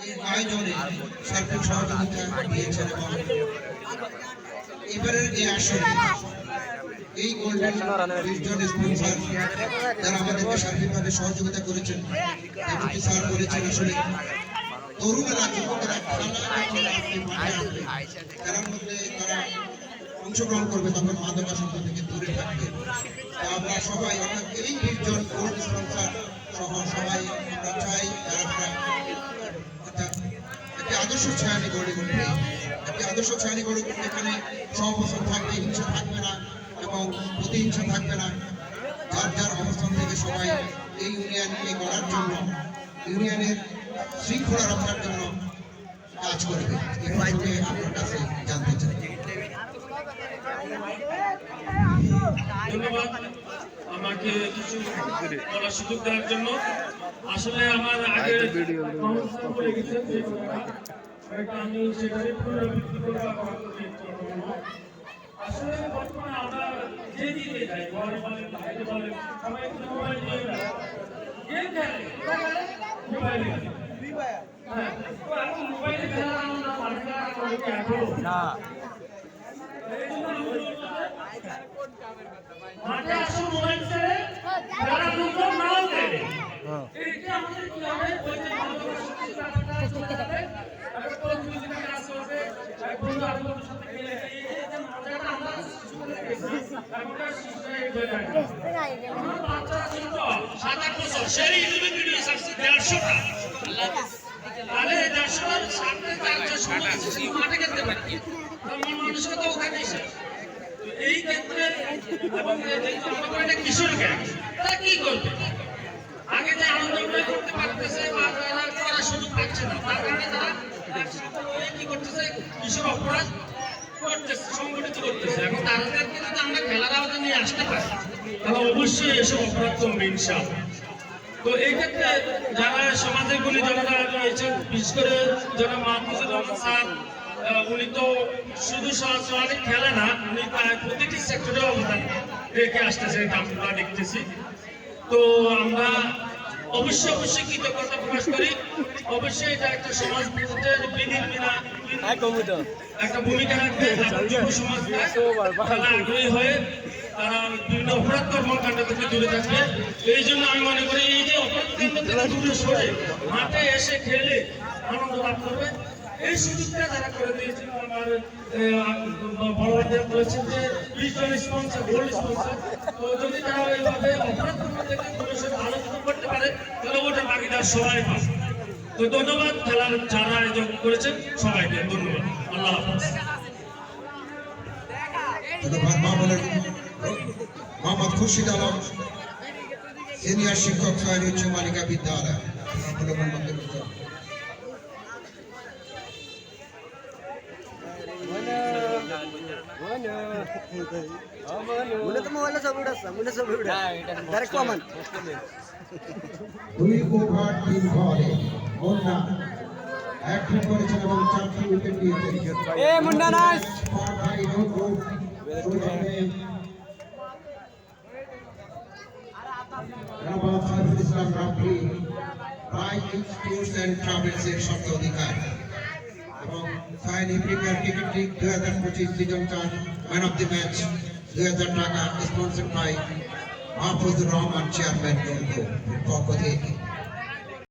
এই আয়োজনে সার্বিক সহযোগিতা দিয়েছেন এবং এবারের এই আসরে এই গোল্ডেন 20 জন স্পন্সর যারা আমাদেরকে সার্বিকভাবে সহযোগিতা করেছেন এমনকি স্যার বলেছেন আসলে তরুণেরা যুবকেরা খেলার মধ্যে তারা অংশগ্রহণ করবে তখন মাদকাসক্তি থেকে দূরে থাকবে। আমরা সবাই অর্থাৎ এই 20 জন গোল্ড স্পন্সর সহ সবাই আমরা চাই একটি আদর্শ ছায়ানি গড়ে উঠবে, একটি আদর্শ ছায়ানি গড়ে উঠবে এখানে সহবস্থান থাকবে, হিংসা থাকবে না এবং প্রতিহিংসা থাকবে না। যার যার অবস্থান থেকে সবাই এই ইউনিয়নকে গড়ার জন্য, ইউনিয়নের শৃঙ্খলা রক্ষার জন্য কাজ করবে। এই আপনার কাছে জানতে চাই। ধন্যবাদ আমাকে কিছু বলার সুযোগ দেওয়ার জন্য। আসলে আমার আগে আমি সেখানে পুনরাবৃত্তি করবো। আসলে বর্তমানে আমরা যে দিকে যাই, ঘরে বলেন বাইরে বলেন, সবাই মোবাইল নিয়ে গেম খেলে, মোবাইলে মোবাইলে খেলা না মাঠে আসুন, মোবাইল ছেড়ে যারা দুটো নাও দেবে। এইটা আমাদের কি হবে, ওই যে একটা প্রতিযোগিতা কাজ করবে, এক বন্ধু আর বন্ধুর সাথে খেলে এই যে মজাটা আমরা একটা শিশুরাই হয়ে যায়। আমার বাচ্চারা ছিল 7-8 বছর, সেই ইউটিউবে ভিডিও ছাড়ছে 150টা। আরে 150টার সামনে 400 মাঠে খেলতে পারি, আমার মানুষকে তো ওখানে এসে এই ক্ষেত্রে এবং এটা কিশোর গ্যাং তারা কি করবে, আগে যে আনন্দ করতে পারতেছে বা তারা করার সুযোগ পাচ্ছে না, তার কারণে তারা কি করতেছে, কিশোর অপরাধ করতেছে, সংগঠিত করতেছে। এখন তাদেরকে যদি আমরা খেলার আওতায় নিয়ে আসতে পারি তাহলে অবশ্যই এসব অপরাধ কমবে ইনশাআল্লাহ। তো এই ক্ষেত্রে যারা সমাজের গুণী যারা রয়েছেন, বিশেষ করে যারা মাহফুজুর রহমান স্যার, উনি তো শুধু সরাসরি খেলে না, উনি প্রতিটি সেক্টরে অবদান রেখে আসতেছে, আমরা দেখতেছি। তো আমরা অবশ্যই কৃতজ্ঞতা প্রকাশ করি। অবশ্যই এটা একটা সমাজ একটা ভূমিকা রাখবে, যুব সমাজ আগ্রহী হয়ে তারা বিভিন্ন অপরাধ কর্মকাণ্ড থেকে দূরে থাকবে। এই জন্য আমি মনে করি এই যে অপরাধ কাণ্ড থেকে দূরে সরে মাঠে এসে খেলে আনন্দ লাভ করবে, এই সুযোগটা যারা করে দিয়েছিল। আমার বড় ভাইরা বলেছেন যে 20 জন স্পন্সর, গোল্ড স্পন্সর, তো যদি তারা এইভাবে অপরাধ কর্ম থেকে দূরে সরে আলোচনা করতে পারে তাহলে ওটা বাকিদার সবাই পাবে। তো ধন্যবাদ খেলার যারা আয়োজন করেছেন সবাইকে ধন্যবাদ। আল্লাহ হাফেজ। মোহাম্মদ খুরশিদ আলম, সিনিয়র শিক্ষক, ছয় উচ্চ বালিকা বিদ্যালয়। দুই ওভার 3 বলে মুন্না হ্যাট্রিক করেছেন এবং 4টি উইকেট নিয়েছেন। Munna nice. Islam Rafi bike tours and travels এর শর্ত অধিকার এবং Saini premier cricket league 2025 season 4 man of the match 2000 টাকা sponsor by Mahfuzur Rahman chairman পক্ষ থেকে।